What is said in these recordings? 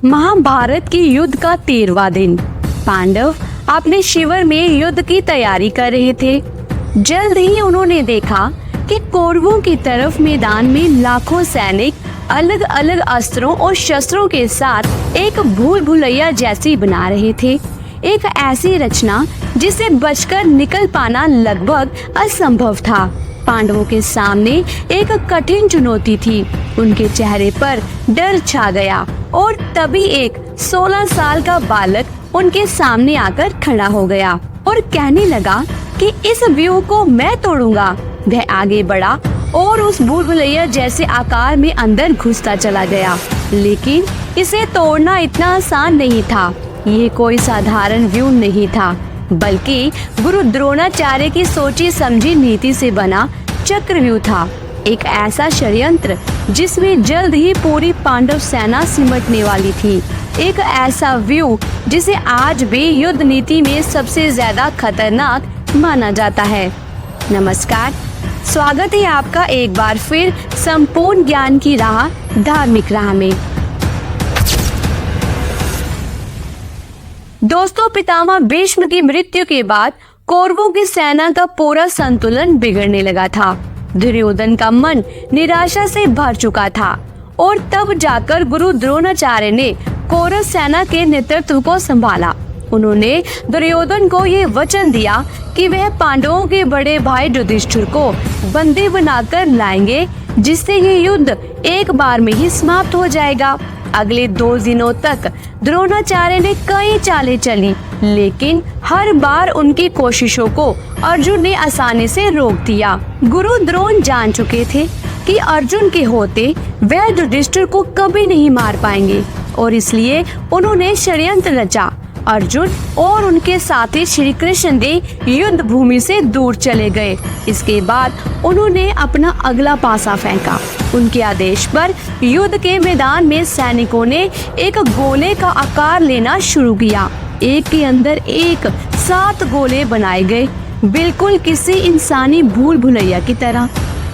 महाभारत के युद्ध का 13वां दिन। पांडव अपने शिविर में युद्ध की तैयारी कर रहे थे। जल्द ही उन्होंने देखा कि कौरवों की तरफ मैदान में लाखों सैनिक अलग अलग अस्त्रों और शस्त्रों के साथ एक भूल भुलैया जैसी बना रहे थे। एक ऐसी रचना जिसे बचकर निकल पाना लगभग असंभव था। पांडवों के सामने एक कठिन चुनौती थी। उनके चेहरे पर डर छा गया और तभी एक 16 साल का बालक उनके सामने आकर खड़ा हो गया और कहने लगा कि इस व्यूह को मैं तोड़ूंगा। वह आगे बढ़ा और उस भूल भुलैया जैसे आकार में अंदर घुसता चला गया, लेकिन इसे तोड़ना इतना आसान नहीं था। ये कोई साधारण व्यूह नहीं था, बल्कि गुरु द्रोणाचार्य की सोची समझी नीति से बना चक्रव्यूह था। एक ऐसा षड्यंत्र जिसमें जल्द ही पूरी पांडव सेना सिमटने वाली थी। एक ऐसा व्यूह जिसे आज भी युद्ध नीति में सबसे ज्यादा खतरनाक माना जाता है। नमस्कार, स्वागत है आपका एक बार फिर संपूर्ण ज्ञान की राह धार्मिक राह में। दोस्तों, पितामह भीष्म की मृत्यु के बाद कौरवों की सेना का पूरा संतुलन बिगड़ने लगा था। दुर्योधन का मन निराशा से भर चुका था और तब जाकर गुरु द्रोणाचार्य ने कौरव सेना के नेतृत्व को संभाला। उन्होंने दुर्योधन को ये वचन दिया कि वह पांडवों के बड़े भाई युधिष्ठिर को बंदी बनाकर लाएंगे, जिससे ये युद्ध एक बार में ही समाप्त हो जाएगा। अगले 2 दिनों तक द्रोणाचार्य ने कई चालें चली, लेकिन हर बार उनकी कोशिशों को अर्जुन ने आसानी से रोक दिया। गुरु द्रोण जान चुके थे कि अर्जुन के होते वह युधिष्ठिर को कभी नहीं मार पाएंगे और इसलिए उन्होंने षड्यंत्र रचा। अर्जुन और उनके साथी श्री कृष्ण देव युद्ध भूमि से दूर चले गए। इसके बाद उन्होंने अपना अगला पासा फेंका। उनके आदेश पर युद्ध के मैदान में सैनिकों ने एक गोले का आकार लेना शुरू किया। एक के अंदर एक 7 गोले बनाए गए, बिल्कुल किसी इंसानी भूल भुलैया की तरह।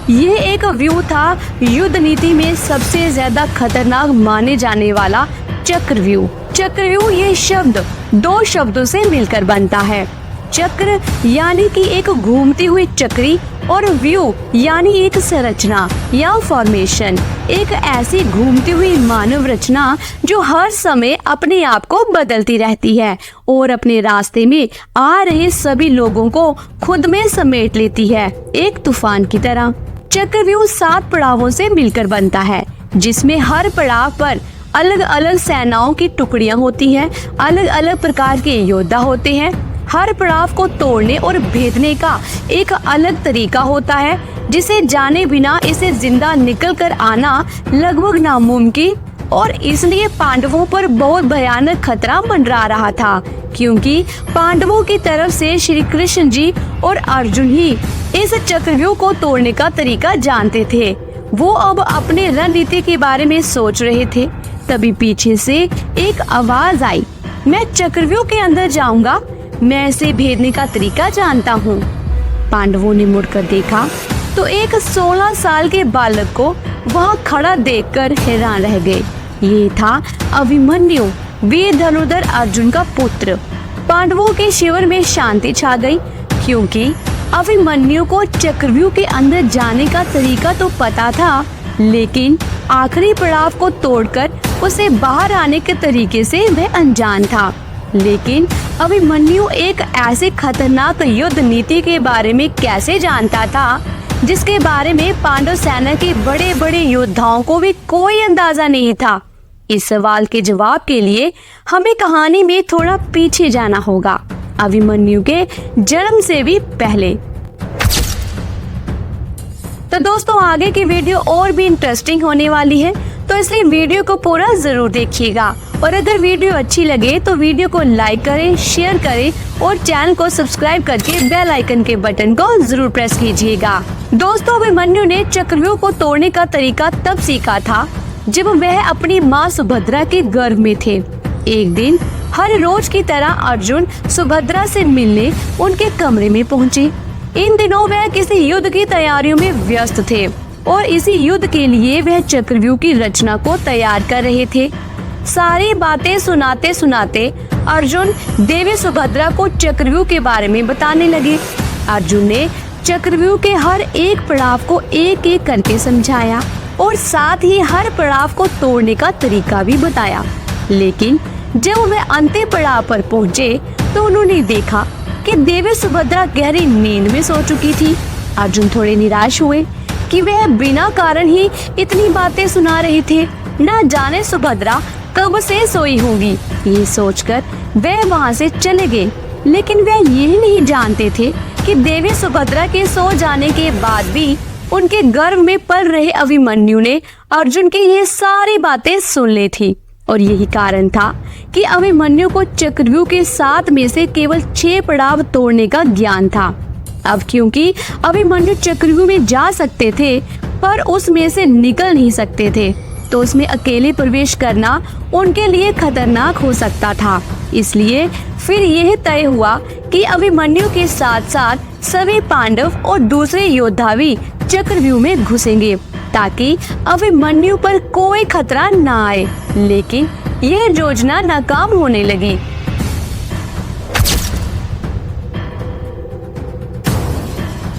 ये एक व्यूह था युद्ध नीति में सबसे ज्यादा खतरनाक माने जाने वाला चक्रव्यूह। चक्रव्यूह ये शब्द 2 शब्दों से मिलकर बनता है। चक्र यानी कि एक घूमती हुई चक्री और व्यूह यानी एक संरचना या फॉर्मेशन, एक ऐसी घूमती हुई मानव रचना जो हर समय अपने आप को बदलती रहती है और अपने रास्ते में आ रहे सभी लोगों को खुद में समेट लेती है, एक तूफान की तरह। चक्रव्यूह 7 पड़ावों से मिलकर बनता है, जिसमें हर पड़ाव पर अलग अलग सेनाओं की टुकड़ियां होती हैं, अलग अलग प्रकार के योद्धा होते हैं। हर पड़ाव को तोड़ने और भेदने का एक अलग तरीका होता है, जिसे जाने बिना इसे जिंदा निकल कर आना लगभग नामुमकिन और इसलिए पांडवों पर बहुत भयानक खतरा मंडरा रहा था, क्योंकि पांडवों की तरफ से श्री कृष्ण जी और अर्जुन ही इस चक्रव्यूह को तोड़ने का तरीका जानते थे। वो अब अपने रणनीति के बारे में सोच रहे थे। तभी पीछे से एक आवाज आई, मैं चक्रव्यूह के अंदर जाऊंगा, मैं इसे भेदने का तरीका जानता हूँ। पांडवों ने मुड़कर देखा तो एक 16 साल के बालक को वहाँ खड़ा देखकर हैरान रह गए। ये था अभिमन्यु, वीर धनुर्धर अर्जुन का पुत्र। पांडवों के शिविर में शांति छा गई, क्योंकि अभिमन्यु को चक्रव्यूह के अंदर जाने का तरीका तो पता था, लेकिन आखिरी पड़ाव को तोड़कर उसे बाहर आने के तरीके से वह अनजान था। लेकिन अभिमन्यु एक ऐसे खतरनाक युद्ध नीति के बारे में कैसे जानता था, जिसके बारे में पांडव सेना के बड़े बड़े योद्धाओं को भी कोई अंदाजा नहीं था। इस सवाल के जवाब के लिए हमें कहानी में थोड़ा पीछे जाना होगा, अभिमन्यु के जन्म से भी पहले। तो दोस्तों, आगे की वीडियो और भी इंटरेस्टिंग होने वाली है, तो इसलिए वीडियो को पूरा जरूर देखिएगा। और अगर वीडियो अच्छी लगे तो वीडियो को लाइक करें, शेयर करें और चैनल को सब्सक्राइब करके बेल आइकन के बटन को जरूर प्रेस कीजिएगा। दोस्तों, अभिमन्यु ने चक्रव्यूह को तोड़ने का तरीका तब सीखा था जब वह अपनी माँ सुभद्रा के गर्भ में थे। एक दिन हर रोज की तरह अर्जुन सुभद्रा से मिलने उनके कमरे में पहुँचे। इन दिनों वह किसी युद्ध की तैयारियों में व्यस्त थे और इसी युद्ध के लिए वह चक्रव्यूह की रचना को तैयार कर रहे थे। सारी बातें सुनाते सुनाते अर्जुन देवी सुभद्रा को चक्रव्यूह के बारे में बताने लगे। अर्जुन ने चक्रव्यूह के हर एक पड़ाव को एक एक करके समझाया और साथ ही हर पड़ाव को तोड़ने का तरीका भी बताया। लेकिन जब वे अंतिम पड़ाव पर पहुँचे तो उन्होंने देखा कि देवी सुभद्रा गहरी नींद में सो चुकी थी। अर्जुन थोड़े निराश हुए कि वह बिना कारण ही इतनी बातें सुना रहे थे। न जाने सुभद्रा कब से सोई होगी। ये सोचकर वे वहाँ से चले गए। लेकिन वे ये नहीं जानते थे कि देवी सुभद्रा के सो जाने के बाद भी उनके गर्भ में पल रहे अभिमन्यु ने अर्जुन की ये सारी बातें सुन ली थी। और यही कारण था कि अभिमन्यु को चक्रव्यूह के 7 में से केवल 6 पड़ाव तोड़ने का ज्ञान था। अब क्योंकि अभिमन्यु चक्रव्यूह में जा सकते थे पर उसमें से निकल नहीं सकते थे, तो उसमें अकेले प्रवेश करना उनके लिए खतरनाक हो सकता था। इसलिए फिर यह तय हुआ कि अभिमन्यु के साथ साथ सभी पांडव और दूसरे योद्धा भी चक्रव्यूह में घुसेंगे ताकि अभिमन्यु पर कोई खतरा न आए। लेकिन यह योजना नाकाम होने लगी।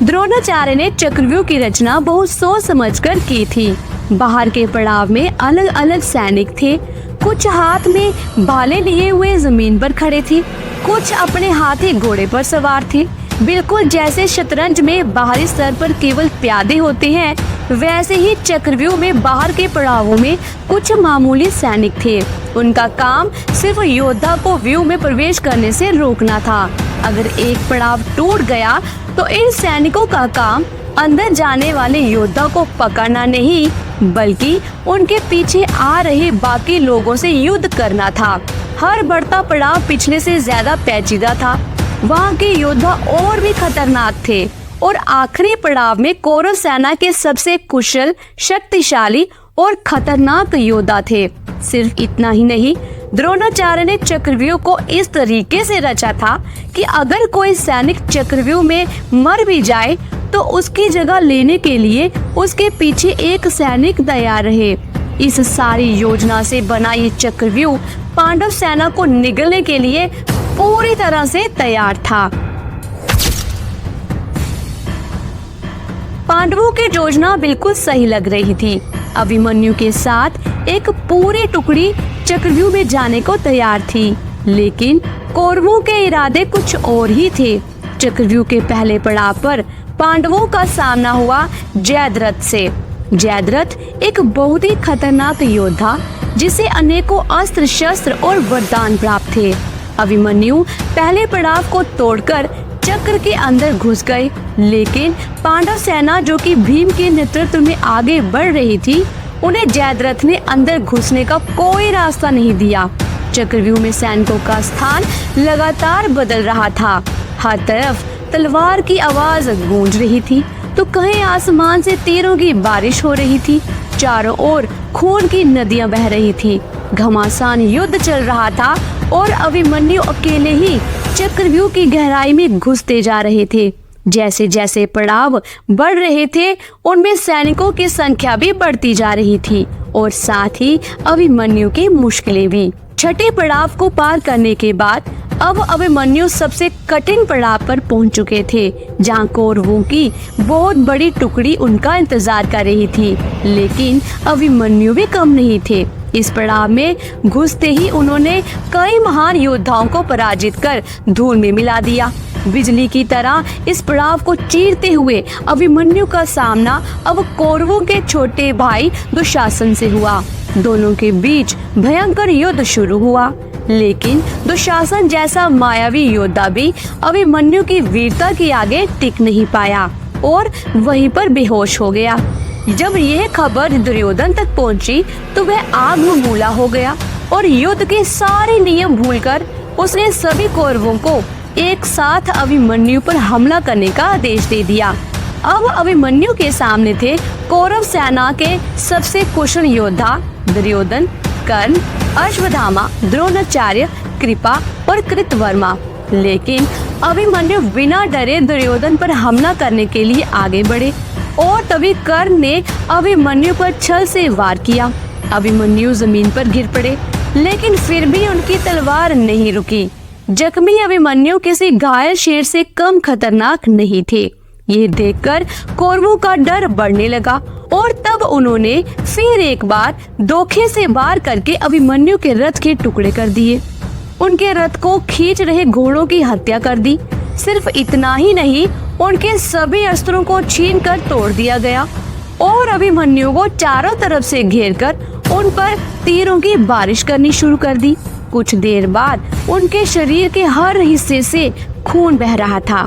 द्रोणाचार्य ने चक्रव्यूह की रचना बहुत सोच समझकर की थी। बाहर के पड़ाव में अलग अलग सैनिक थे। कुछ हाथ में भाले लिए हुए जमीन पर खड़े थे, कुछ अपने हाथी घोड़े पर सवार थे। बिल्कुल जैसे शतरंज में बाहरी स्तर पर केवल प्यादे होते हैं, वैसे ही चक्रव्यूह में बाहर के पड़ावों में कुछ मामूली सैनिक थे। उनका काम सिर्फ योद्धा को व्यूह में प्रवेश करने से रोकना था। अगर एक पड़ाव टूट गया तो इन सैनिकों का काम अंदर जाने वाले योद्धा को पकड़ना नहीं, बल्कि उनके पीछे आ रहे बाकी लोगों से युद्ध करना था। हर बढ़ता पड़ाव पिछले से ज्यादा पेचीदा था। वहाँ के योद्धा और भी खतरनाक थे और आखिरी पड़ाव में कौरव सेना के सबसे कुशल, शक्तिशाली और खतरनाक योद्धा थे। सिर्फ इतना ही नहीं, द्रोणाचार्य ने चक्रव्यूह को इस तरीके से रचा था कि अगर कोई सैनिक चक्रव्यूह में मर भी जाए तो उसकी जगह लेने के लिए उसके पीछे एक सैनिक तैयार रहे। इस सारी योजना से बना ये चक्रव्यूह पांडव सेना को निगलने के लिए पूरी तरह से तैयार था। पांडवों की योजना बिल्कुल सही लग रही थी। अभिमन्यु के साथ एक पूरी टुकड़ी चक्रव्यूह में जाने को तैयार थी, लेकिन कौरवों के इरादे कुछ और ही थे। चक्रव्यूह के पहले पड़ाव पर पांडवों का सामना हुआ जयद्रथ से। जयद्रथ एक बहुत ही खतरनाक योद्धा जिसे अनेकों अस्त्र शस्त्र और वरदान प्राप्त थे। अभिमन्यु पहले पड़ाव को तोड़कर चक्र के अंदर घुस गए, लेकिन पांडव सेना जो कि भीम के नेतृत्व में आगे बढ़ रही थी, उन्हें जयद्रथ ने अंदर घुसने का कोई रास्ता नहीं दिया। चक्रव्यूह में सैनिकों का स्थान लगातार बदल रहा था। हर तरफ तलवार की आवाज गूंज रही थी तो कहीं आसमान से तीरों की बारिश हो रही थी। चारों ओर खून की नदियां बह रही थी। घमासान युद्ध चल रहा था और अभिमन्यु अकेले ही चक्रव्यूह की गहराई में घुसते जा रहे थे। जैसे जैसे पड़ाव बढ़ रहे थे, उनमें सैनिकों की संख्या भी बढ़ती जा रही थी और साथ ही अभिमन्यु की मुश्किलें भी। छठे पड़ाव को पार करने के बाद अब अभिमन्यु सबसे कठिन पड़ाव पर पहुंच चुके थे, जहां कौरवों की बहुत बड़ी टुकड़ी उनका इंतजार कर रही थी। लेकिन अभिमन्यु भी कम नहीं थे। इस पड़ाव में घुसते ही उन्होंने कई महान योद्धाओं को पराजित कर धूल में मिला दिया। बिजली की तरह इस पड़ाव को चीरते हुए अभिमन्यु का सामना अब कौरवों के छोटे भाई दुशासन से हुआ। दोनों के बीच भयंकर युद्ध शुरू हुआ, लेकिन दुशासन जैसा मायावी योद्धा भी अभिमन्यु की वीरता के आगे टिक नहीं पाया और वहीं पर बेहोश हो गया। जब यह खबर दुर्योधन तक पहुंची तो वह आग में बूला हो गया और युद्ध के सारे नियम भूलकर उसने सभी कौरवों को एक साथ अभिमन्यु पर हमला करने का आदेश दे दिया। अब अभिमन्यु के सामने थे कौरव सेना के सबसे कुशल योद्धा दुर्योधन, कर्ण, अश्वत्थामा, द्रोणाचार्य, कृपा और कृतवर्मा। लेकिन अभिमन्यु बिना डरे दुर्योधन पर हमला करने के लिए आगे बढ़े और तभी कर्ण ने अभिमन्यु पर छल से वार किया। अभिमन्यु जमीन पर गिर पड़े, लेकिन फिर भी उनकी तलवार नहीं रुकी। जख्मी अभिमन्यु किसी घायल शेर से कम खतरनाक नहीं थे। ये देखकर कौरवों का डर बढ़ने लगा और तब उन्होंने फिर एक बार धोखे से वार करके अभिमन्यु के रथ के टुकड़े कर दिए। उनके रथ को खींच रहे घोड़ों की हत्या कर दी। सिर्फ इतना ही नहीं, उनके सभी अस्त्रों को छीनकर तोड़ दिया गया और अभिमन्यु को चारों तरफ से घेरकर उन पर तीरों की बारिश करनी शुरू कर दी। कुछ देर बाद उनके शरीर के हर हिस्से से खून बह रहा था।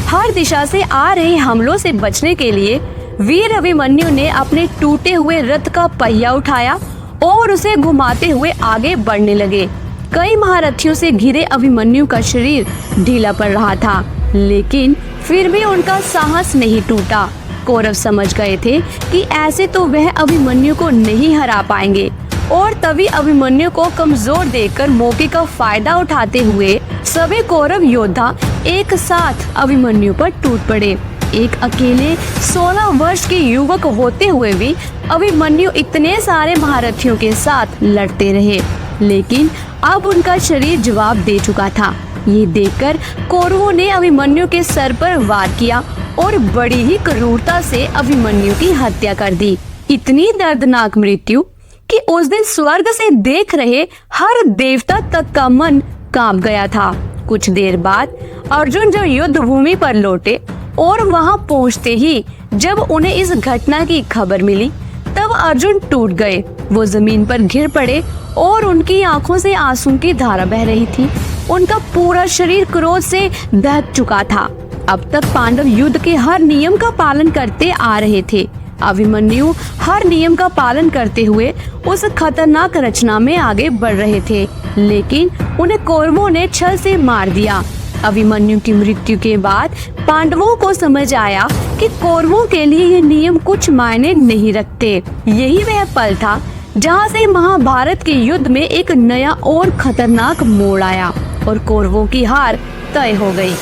हर दिशा से आ रहे हमलों से बचने के लिए वीर अभिमन्यु ने अपने टूटे हुए रथ का पहिया उठाया और उसे घुमाते हुए आगे बढ़ने लगे। कई महारथियों से घिरे अभिमन्यु का शरीर ढीला पड़ रहा था, लेकिन फिर भी उनका साहस नहीं टूटा। कौरव समझ गए थे कि ऐसे तो वह अभिमन्यु को नहीं हरा पाएंगे और तभी अभिमन्यु को कमजोर देखकर मौके का फायदा उठाते हुए सभी कौरव योद्धा एक साथ अभिमन्यु पर टूट पड़े। एक अकेले 16 वर्ष के युवक होते हुए भी अभिमन्यु इतने सारे महारथियों के साथ लड़ते रहे, लेकिन अब उनका शरीर जवाब दे चुका था। ये देखकर कौरवों ने अभिमन्यु के सर पर वार किया और बड़ी ही क्रूरता से अभिमन्यु की हत्या कर दी। इतनी दर्दनाक मृत्यु कि उस दिन स्वर्ग से देख रहे हर देवता तक का मन कांप गया था। कुछ देर बाद अर्जुन जब युद्ध भूमि पर लौटे और वहां पहुंचते ही जब उन्हें इस घटना की खबर मिली, तब अर्जुन टूट गए। वो जमीन पर गिर पड़े और उनकी आंखों से आंसू की धारा बह रही थी। उनका पूरा शरीर क्रोध से दहक चुका था। अब तक पांडव युद्ध के हर नियम का पालन करते आ रहे थे। अभिमन्यु हर नियम का पालन करते हुए उस खतरनाक रचना में आगे बढ़ रहे थे, लेकिन उन्हें कौरवों ने छल से मार दिया। अभिमन्यु की मृत्यु के बाद पांडवों को समझ आया कि कौरवों के लिए ये नियम कुछ मायने नहीं रखते। यही वह पल था जहां से महाभारत के युद्ध में एक नया और खतरनाक मोड़ आया और कौरवों की हार तय हो गई।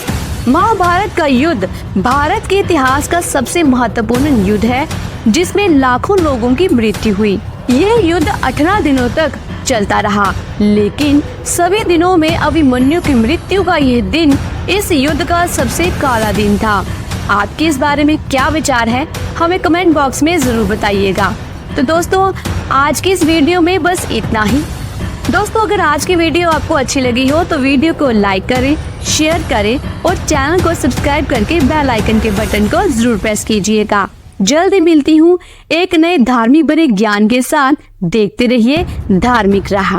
महाभारत का युद्ध भारत के इतिहास का सबसे महत्वपूर्ण युद्ध है, जिसमें लाखों लोगों की मृत्यु हुई। यह युद्ध 18 दिनों तक चलता रहा, लेकिन सभी दिनों में अभिमन्यु की मृत्यु का यह दिन इस युद्ध का सबसे काला दिन था। आपके इस बारे में क्या विचार है, हमें कमेंट बॉक्स में जरूर बताइएगा। तो दोस्तों, आज की इस वीडियो में बस इतना ही। दोस्तों, अगर आज की वीडियो आपको अच्छी लगी हो तो वीडियो को लाइक करें, शेयर करें और चैनल को सब्सक्राइब करके बेल आइकन के बटन को जरूर प्रेस कीजिएगा। जल्दी मिलती हूँ एक नए धार्मिक भरे ज्ञान के साथ। देखते रहिए धार्मिक राह।